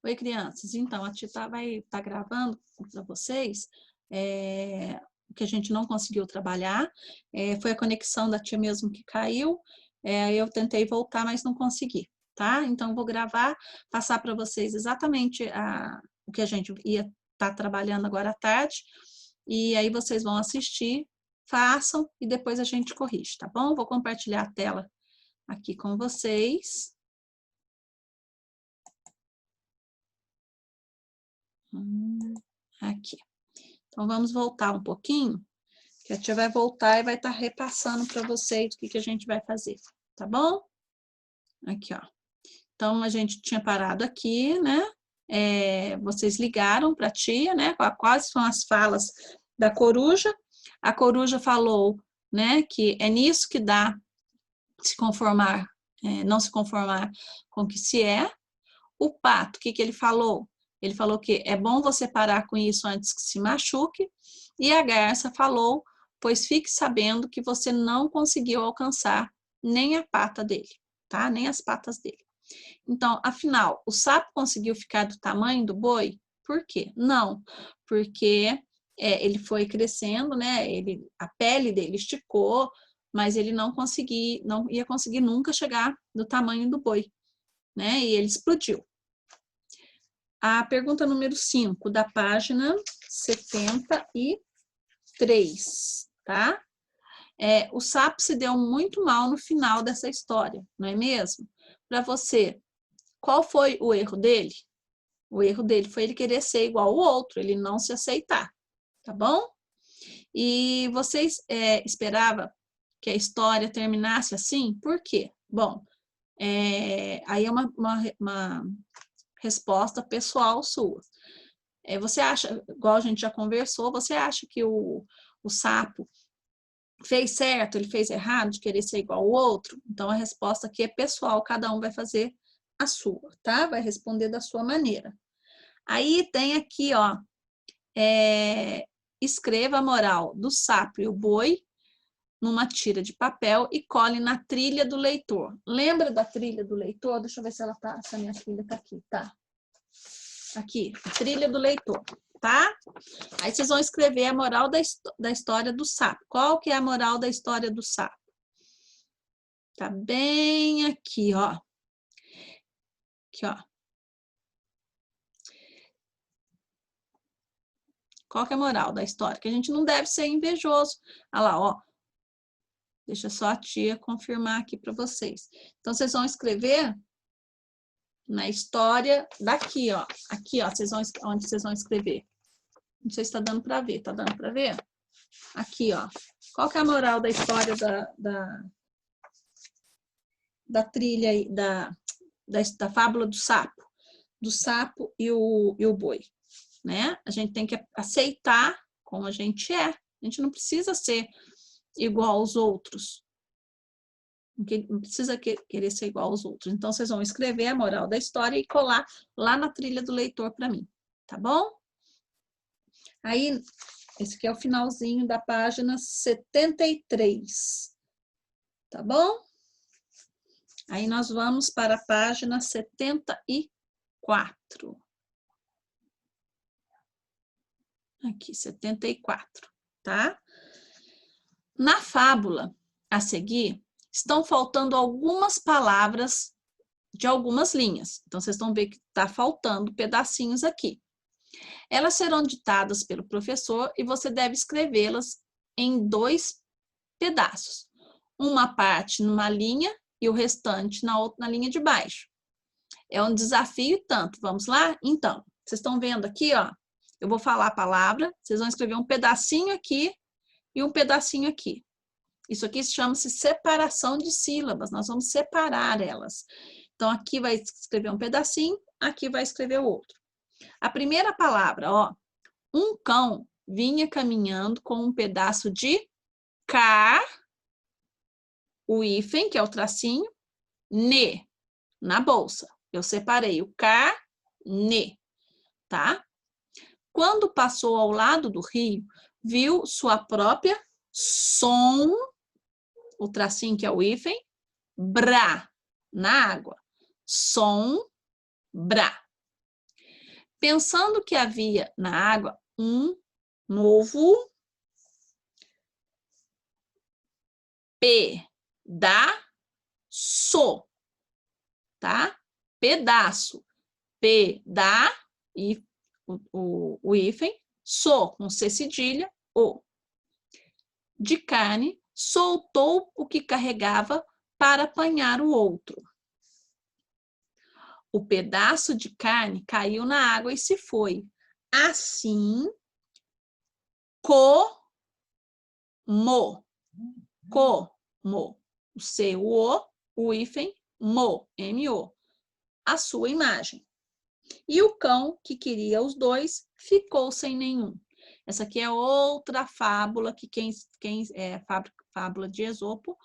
Oi, crianças. Então, a Tita vai estar gravando para vocês o que a gente não conseguiu trabalhar. Foi a conexão da tia mesmo que caiu. Eu tentei voltar, mas não consegui, tá? Então, vou gravar, passar para vocês exatamente o que a gente ia estar trabalhando agora à tarde. E aí vocês vão assistir, façam e depois a gente corrige, tá bom? Vou compartilhar a tela aqui com vocês. Aqui. Então, vamos voltar um pouquinho, que a tia vai voltar e vai estar repassando para vocês o que a gente vai fazer, tá bom? Aqui, ó. Então, a gente tinha parado aqui, né? Vocês ligaram para a tia, né? Quais são as falas da coruja. A coruja falou, né, que é nisso que dá se conformar, não se conformar com o que se é. O pato, o que ele falou? Ele falou que é bom você parar com isso antes que se machuque. E a garça falou, pois fique sabendo que você não conseguiu alcançar nem a pata dele, tá? Nem as patas dele. Então, afinal, o sapo conseguiu ficar do tamanho do boi? Por quê? Não, porque ele foi crescendo, né? A pele dele esticou, mas ele não ia conseguir nunca chegar do tamanho do boi, né? E ele explodiu. A pergunta número 5, da página 73, tá? O sapo se deu muito mal no final dessa história, não é mesmo? Para você, qual foi o erro dele? O erro dele foi ele querer ser igual ao outro, ele não se aceitar, tá bom? E vocês esperavam que a história terminasse assim? Por quê? Bom, aí é uma resposta pessoal sua. Você acha, igual a gente já conversou, você acha que o sapo fez certo, ele fez errado de querer ser igual ao outro? Então, a resposta aqui é pessoal, cada um vai fazer a sua, tá? Vai responder da sua maneira. Aí tem aqui, ó, escreva a moral do sapo e o boi numa tira de papel e cole na trilha do leitor. Lembra da trilha do leitor? Deixa eu ver se ela tá, se a minha filha tá aqui, tá? Aqui, a trilha do leitor, tá? Aí vocês vão escrever a moral da história do sapo. Qual que é a moral da história do sapo? Tá bem aqui, ó. Aqui, ó. Qual que é a moral da história? Que a gente não deve ser invejoso. Olha lá, ó. Deixa só a tia confirmar aqui para vocês. Então, vocês vão escrever na história daqui, ó. Aqui, ó, onde vocês vão escrever. Não sei se está dando para ver. Tá dando para ver? Aqui, ó. Qual que é a moral da história da trilha, da fábula do sapo e o boi, né? A gente tem que aceitar como a gente é. A gente não precisa ser igual aos outros. Não precisa querer ser igual aos outros. Então, vocês vão escrever a moral da história e colar lá na trilha do leitor para mim, tá bom? Aí, esse aqui é o finalzinho da página 73, tá bom? Aí, nós vamos para a página 74. Aqui, 74, tá? Na fábula a seguir, estão faltando algumas palavras de algumas linhas. Então, vocês vão ver que está faltando pedacinhos aqui. Elas serão ditadas pelo professor e você deve escrevê-las em 2 pedaços. Uma parte numa linha e o restante na linha de baixo. É um desafio tanto. Vamos lá? Então, vocês estão vendo aqui, ó. Eu vou falar a palavra, vocês vão escrever um pedacinho aqui e um pedacinho aqui. Isso aqui chama-se separação de sílabas, nós vamos separar elas. Então, aqui vai escrever um pedacinho, aqui vai escrever o outro. A primeira palavra, ó. Um cão vinha caminhando com um pedaço de o hífen, que é o tracinho, na bolsa. Eu separei o ne, tá? Quando passou ao lado do rio, viu sua própria o tracinho que é o hífen, na água. Brá. Pensando que havia na água um novo pedaço, tá? Pedaço. Peda, e o hífen, com C cedilha, o. De carne, soltou o que carregava para apanhar o outro. O pedaço de carne caiu na água e se foi. Assim, como, o C, o hífen, mo, a sua imagem. E o cão, que queria os dois, ficou sem nenhum. Essa aqui é outra fábula, que fábula de Esopo,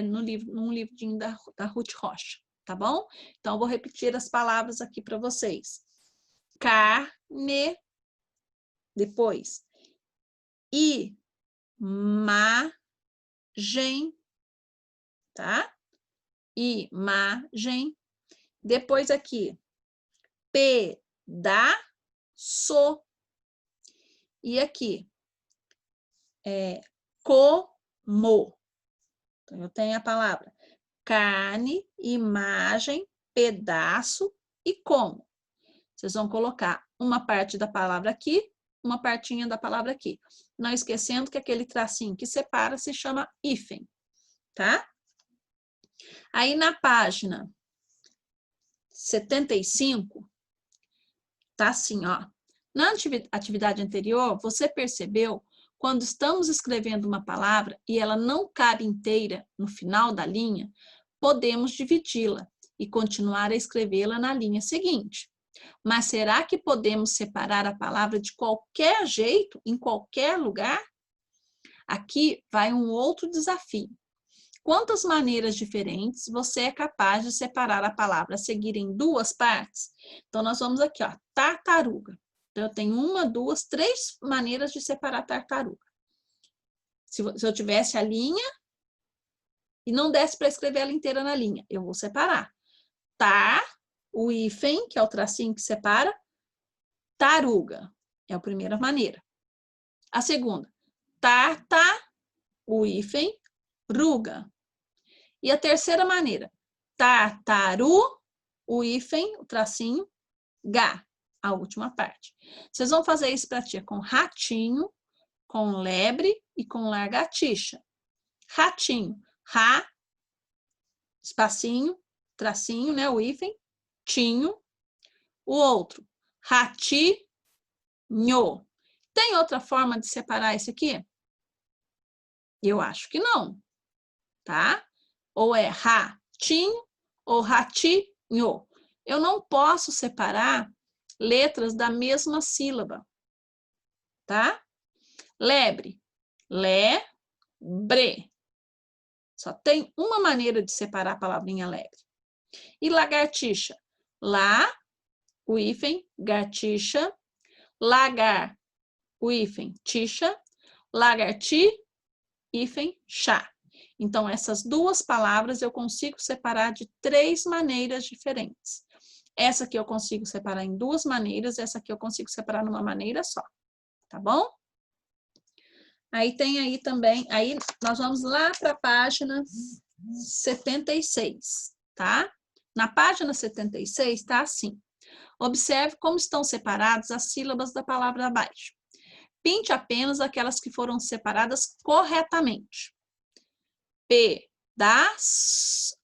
num livrinho da Ruth Rocha, tá bom? Então, eu vou repetir as palavras aqui para vocês. Carne, depois, imagem, tá? Imagem. Depois aqui, pedaço. E aqui, como. Então, eu tenho a palavra carne, imagem, pedaço e como. Vocês vão colocar uma parte da palavra aqui, uma partinha da palavra aqui. Não esquecendo que aquele tracinho que separa se chama hífen, tá? Aí na página 75, tá assim, ó. Na atividade anterior, você percebeu quando estamos escrevendo uma palavra e ela não cabe inteira no final da linha, podemos dividi-la e continuar a escrevê-la na linha seguinte. Mas será que podemos separar a palavra de qualquer jeito, em qualquer lugar? Aqui vai um outro desafio. Quantas maneiras diferentes você é capaz de separar a palavra a seguir em duas partes? Então, nós vamos aqui, ó, tartaruga. Então, eu tenho 1, 2, 3 maneiras de separar tartaruga. Se eu tivesse a linha e não desse para escrever ela inteira na linha, eu vou separar. O hífen, que é o tracinho que separa, taruga. É a primeira maneira. A segunda, o hífen, ruga. E a terceira maneira, tartaru, o hífen, o tracinho, ga, a última parte. Vocês vão fazer isso para tia com ratinho, com lebre e com lagartixa. Ratinho, ra, espacinho, tracinho, né, o hífen, tinho. O outro, ratinho. Tem outra forma de separar esse aqui? Eu acho que não, tá? Ou é ratinho ou ratinho. Eu não posso separar letras da mesma sílaba, tá? Lebre, lebre. Só tem uma maneira de separar a palavrinha lebre. E lagartixa, o hífen, gartixa, lagar, o hífen, tixa, lagarti, hífen, chá. Então, essas duas palavras eu consigo separar de 3 maneiras diferentes. Essa aqui eu consigo separar em 2 maneiras, essa aqui eu consigo separar numa maneira só, tá bom? Aí tem aí também, aí nós vamos lá para a página 76, tá? Na página 76 tá assim. Observe como estão separadas as sílabas da palavra abaixo. Pinte apenas aquelas que foram separadas corretamente. Pedaço.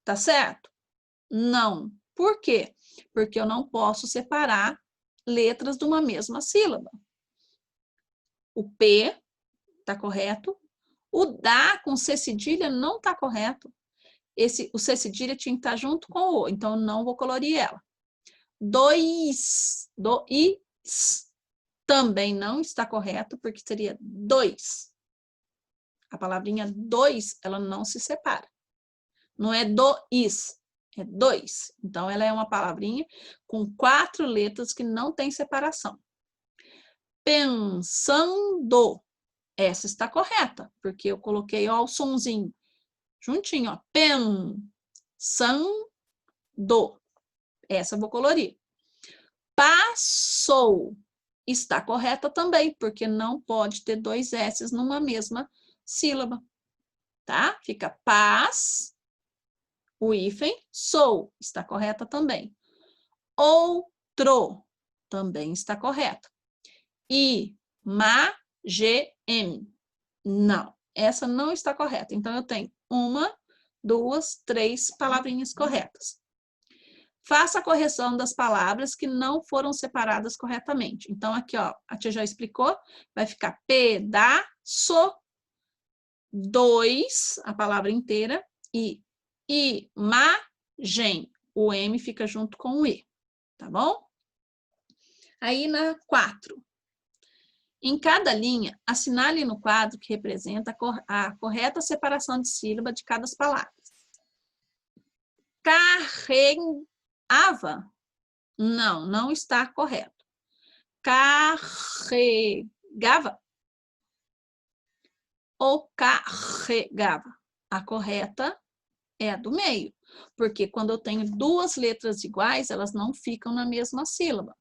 Tá certo? Não. Por quê? Porque eu não posso separar letras de uma mesma sílaba. O P tá correto. O dá com C cedilha não tá correto. O C cedilha tinha que estar junto com o O, então eu não vou colorir ela. Dois também não está correto, porque seria dois. A palavrinha dois, ela não se separa. Não é dois, é dois. Então, ela é uma palavrinha com 4 letras que não tem separação. Pensando. Essa está correta, porque eu coloquei ó, o sonzinho juntinho, ó. Pensando. Essa eu vou colorir. Passou. Está correta também, porque não pode ter dois S's numa mesma sílaba. Tá? Fica paz, o hífen, sou. Está correta também. Outro. Também está correta. Imagem. Não, essa não está correta. Então, eu tenho 1, 2, 3 palavrinhas corretas. Faça a correção das palavras que não foram separadas corretamente. Então, aqui, ó, a tia já explicou, vai ficar pedaço, 2, a palavra inteira, e imagem. O M fica junto com o E, tá bom? Aí, na 4. Em cada linha, assinale no quadro que representa a correta separação de sílaba de cada palavra. Carregava? Não, não está correto. Carregava ou carregava? A correta é a do meio, porque quando eu tenho duas letras iguais, elas não ficam na mesma sílaba.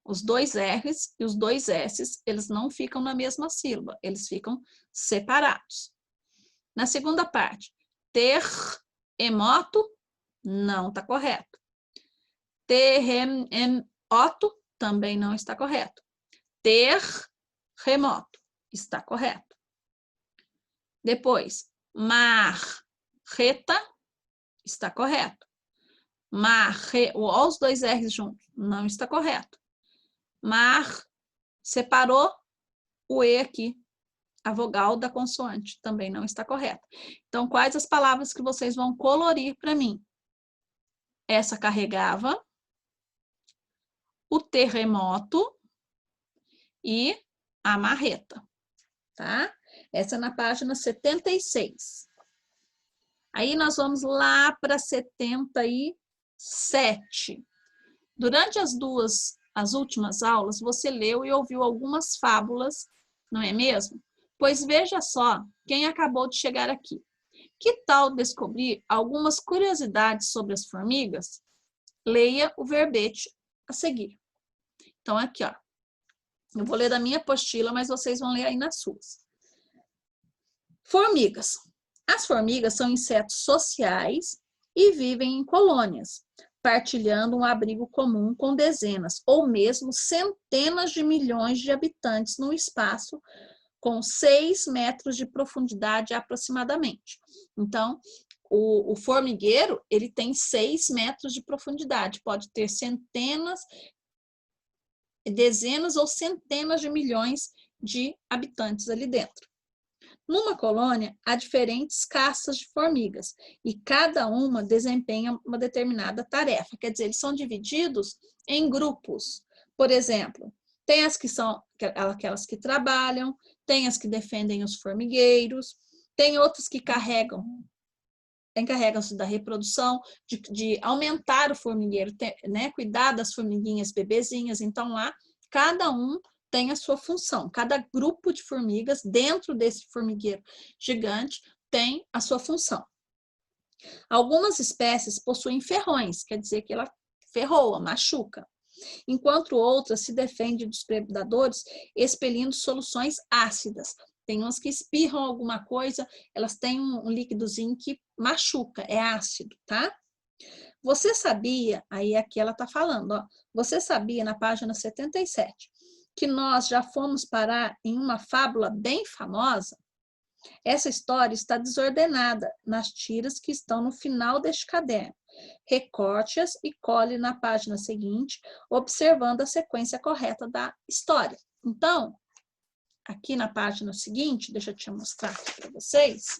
Os dois R's e os dois S's, eles não ficam na mesma sílaba, eles ficam separados. Na segunda parte, terremoto, não está correto. Terremoto, também não está correto. Terremoto, está correto. Depois, marreta, está correto. Olha os dois R's juntos, não está correto. Separou o E aqui, a vogal da consoante, também não está correta. Então, quais as palavras que vocês vão colorir para mim? Essa carregava, o terremoto e a marreta, tá? Essa é na página 76. Aí nós vamos lá para 77. Durante as últimas aulas, você leu e ouviu algumas fábulas, não é mesmo? Pois veja só quem acabou de chegar aqui. Que tal descobrir algumas curiosidades sobre as formigas? Leia o verbete a seguir. Então, aqui, ó. Eu vou ler da minha apostila, mas vocês vão ler aí nas suas. Formigas. As formigas são insetos sociais e vivem em colônias, partilhando um abrigo comum com dezenas ou mesmo centenas de milhões de habitantes num espaço com 6 metros de profundidade aproximadamente. Então, o formigueiro, ele tem 6 metros de profundidade, pode ter centenas, dezenas ou centenas de milhões de habitantes ali dentro. Numa colônia, há diferentes castas de formigas e cada uma desempenha uma determinada tarefa. Quer dizer, eles são divididos em grupos. Por exemplo, tem as que são aquelas que trabalham, tem as que defendem os formigueiros, tem outras que encarregam-se da reprodução, de aumentar o formigueiro, né? Cuidar das formiguinhas bebezinhas. Então, lá, cada um tem a sua função. Cada grupo de formigas dentro desse formigueiro gigante tem a sua função. Algumas espécies possuem ferrões, quer dizer que ela ferroa, machuca, enquanto outras se defendem dos predadores expelindo soluções ácidas. Tem umas que espirram alguma coisa, elas têm um líquidozinho que machuca, é ácido, tá? Você sabia, aí aqui ela tá falando, ó, você sabia na página 77, que nós já fomos parar em uma fábula bem famosa? Essa história está desordenada nas tiras que estão no final deste caderno. Recorte-as e cole na página seguinte, observando a sequência correta da história. Então, aqui na página seguinte, deixa eu te mostrar aqui para vocês.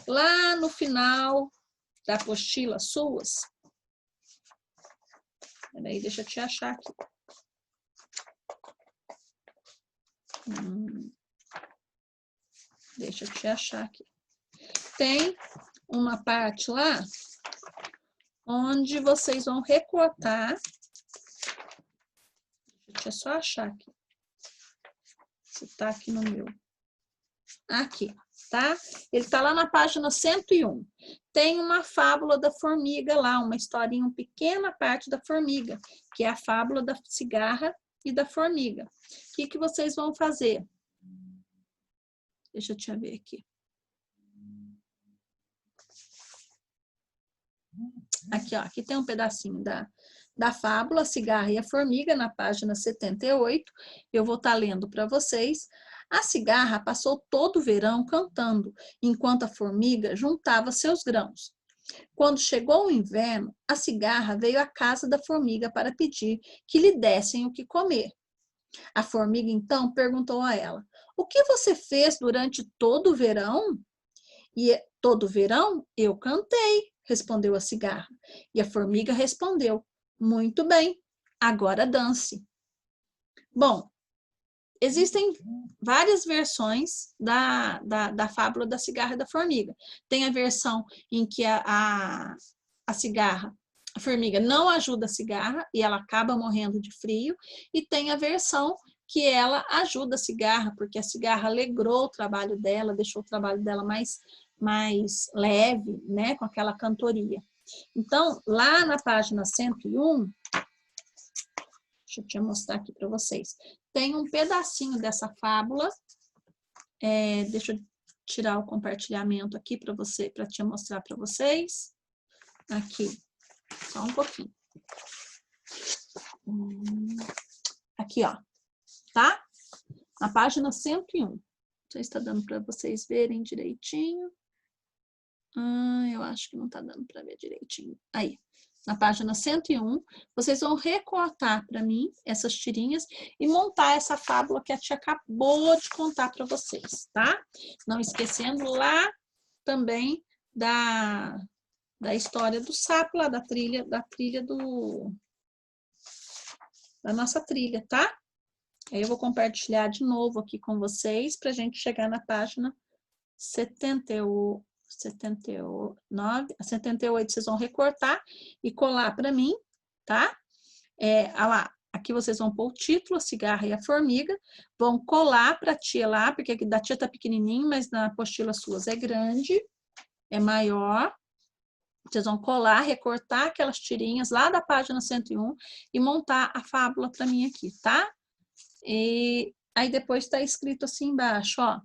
Lá no final da apostila suas, peraí, deixa eu te achar aqui. Deixa eu te achar aqui. Tem uma parte lá onde vocês vão recortar. Deixa eu só achar aqui. Se tá aqui no meu. Aqui. tá? Ele está lá na página 101. Tem uma fábula da formiga lá, uma historinha, uma pequena parte da formiga, que é a fábula da cigarra e da formiga. O que vocês vão fazer? Deixa eu te ver aqui. Aqui, ó, aqui tem um pedacinho da fábula, a cigarra e a formiga, na página 78. Eu vou estar lendo para vocês. A cigarra passou todo o verão cantando, enquanto a formiga juntava seus grãos. Quando chegou o inverno, a cigarra veio à casa da formiga para pedir que lhe dessem o que comer. A formiga, então, perguntou a ela: "O que você fez durante todo o verão?" "E todo o verão eu cantei", respondeu a cigarra. E a formiga respondeu: "Muito bem, agora dance." Bom, existem várias versões da fábula da cigarra e da formiga. Tem a versão em que a formiga não ajuda a cigarra e ela acaba morrendo de frio, e tem a versão que ela ajuda a cigarra, porque a cigarra alegrou o trabalho dela, deixou o trabalho dela mais leve, né, com aquela cantoria. Então, lá na página 101, deixa eu te mostrar aqui para vocês, tem um pedacinho dessa fábula. Deixa eu tirar o compartilhamento aqui para te mostrar para vocês. Aqui, só um pouquinho. Aqui, ó, tá? Na página 101. Não sei se está dando para vocês verem direitinho. Eu acho que não está dando para ver direitinho. Aí, na página 101, vocês vão recortar para mim essas tirinhas e montar essa fábula que a tia acabou de contar para vocês, tá? Não esquecendo lá também da história do sapo, lá da nossa trilha, tá? Aí eu vou compartilhar de novo aqui com vocês para a gente chegar na página 78, vocês vão recortar e colar para mim, tá? Lá, aqui vocês vão pôr o título, a cigarra e a formiga, vão colar para a tia lá, porque aqui da tia tá pequenininho, mas na apostila suas é grande, é maior. Vocês vão colar, recortar aquelas tirinhas lá da página 101 e montar a fábula para mim aqui, tá? E aí depois está escrito assim embaixo, ó.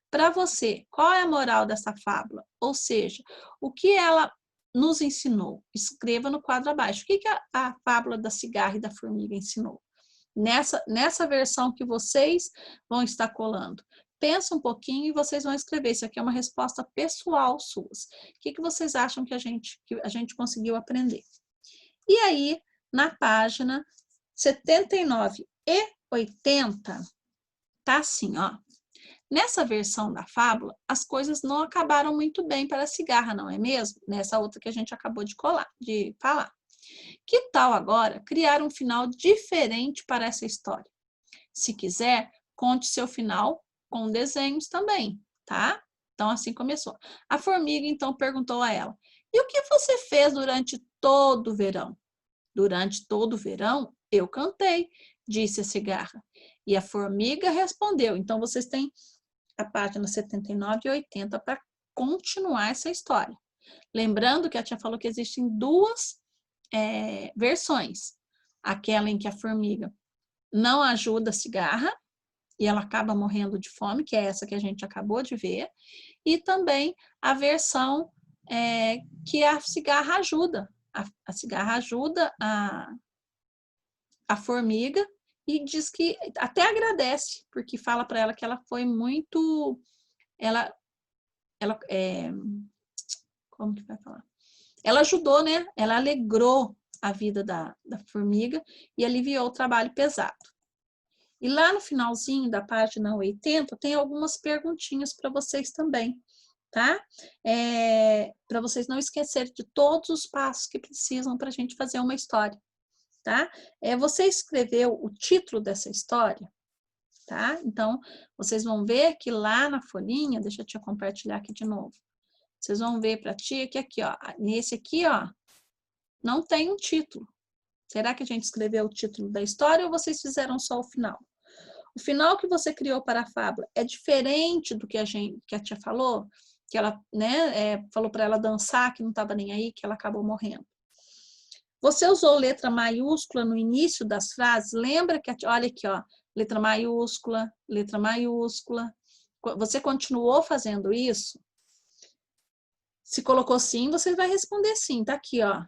Para você, qual é a moral dessa fábula? Ou seja, o que ela nos ensinou? Escreva no quadro abaixo. O que a fábula da cigarra e da formiga ensinou? Nessa versão que vocês vão estar colando. Pensa um pouquinho e vocês vão escrever. Isso aqui é uma resposta pessoal suas. O que vocês acham que a gente conseguiu aprender? E aí, na página 79 e 80, tá assim, ó. Nessa versão da fábula, as coisas não acabaram muito bem para a cigarra, não é mesmo? Nessa outra que a gente acabou de falar. Que tal agora criar um final diferente para essa história? Se quiser, conte seu final com desenhos também, tá? Então, assim começou. A formiga, então, perguntou a ela: "E o que você fez durante todo o verão?" "Durante todo o verão, eu cantei", disse a cigarra. E a formiga respondeu. Então, vocês têm a página 79 e 80 para continuar essa história. Lembrando que a tia falou que existem duas versões. Aquela em que a formiga não ajuda a cigarra e ela acaba morrendo de fome, que é essa que a gente acabou de ver. E também a versão que a cigarra ajuda. A cigarra ajuda a formiga e diz que até agradece, porque fala para ela que ela foi muito... como que vai falar? Ela ajudou, né? Ela alegrou a vida da formiga e aliviou o trabalho pesado. E lá no finalzinho da página 80, tem algumas perguntinhas para vocês também, tá? Para vocês não esquecerem de todos os passos que precisam para a gente fazer uma história, tá? Você escreveu o título dessa história, tá? Então, vocês vão ver que lá na folhinha, deixa eu te compartilhar aqui de novo. Vocês vão ver para a tia que aqui, ó, nesse aqui, ó, não tem um título. Será que a gente escreveu o título da história ou vocês fizeram só o final? O final que você criou para a fábula é diferente do que a tia falou, que ela, né, falou para ela dançar, que não estava nem aí, que ela acabou morrendo. Você usou letra maiúscula no início das frases? Lembra que, olha aqui, ó, letra maiúscula, letra maiúscula. Você continuou fazendo isso? Se colocou sim, você vai responder sim, tá aqui, ó,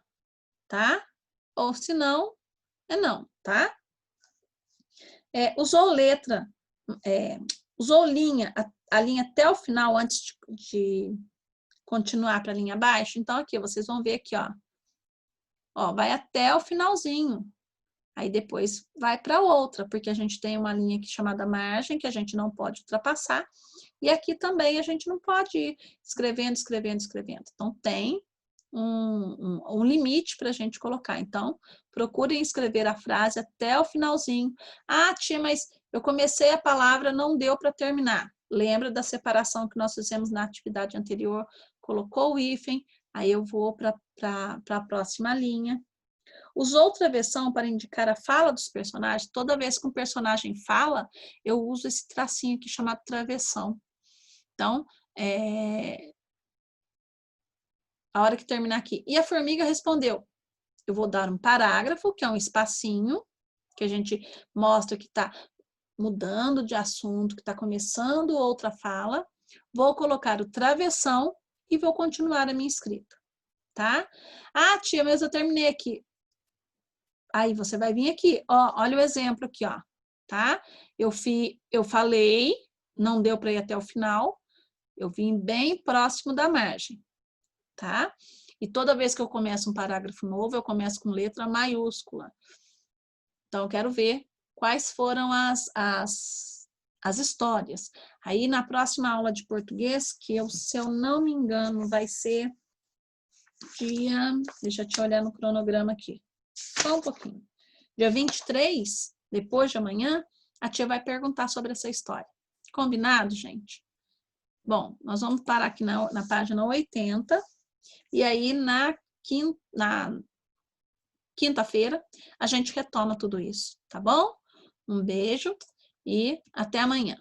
tá? Ou se não, é não, tá? Usou letra, usou linha, a linha até o final antes de continuar para a linha abaixo? Então, aqui, vocês vão ver aqui, ó. Ó, vai até o finalzinho. Aí depois vai para outra, porque a gente tem uma linha aqui chamada margem, que a gente não pode ultrapassar. E aqui também a gente não pode ir escrevendo, escrevendo, escrevendo. Então, tem um limite para a gente colocar. Então, procurem escrever a frase até o finalzinho. Ah, tia, mas eu comecei a palavra, não deu para terminar. Lembra da separação que nós fizemos na atividade anterior? Colocou o hífen, aí eu vou para a próxima linha. Usou travessão para indicar a fala dos personagens. Toda vez que um personagem fala, eu uso esse tracinho aqui chamado travessão. Então, a hora que terminar aqui. E a formiga respondeu. Eu vou dar um parágrafo, que é um espacinho, que a gente mostra que está mudando de assunto, que está começando outra fala. Vou colocar o travessão e vou continuar a minha escrita, tá? Ah, tia, mas eu terminei aqui. Aí você vai vir aqui, ó, olha o exemplo aqui, ó, tá? Eu falei, não deu para ir até o final, eu vim bem próximo da margem, tá? E toda vez que eu começo um parágrafo novo, eu começo com letra maiúscula. Então, eu quero ver quais foram as histórias. Aí, na próxima aula de português, que eu, se eu não me engano, vai ser dia... Deixa eu te olhar no cronograma aqui. Só um pouquinho. Dia 23, depois de amanhã, a tia vai perguntar sobre essa história. Combinado, gente? Bom, nós vamos parar aqui na página 80. E aí, na quinta-feira, a gente retoma tudo isso, tá bom? Um beijo e até amanhã.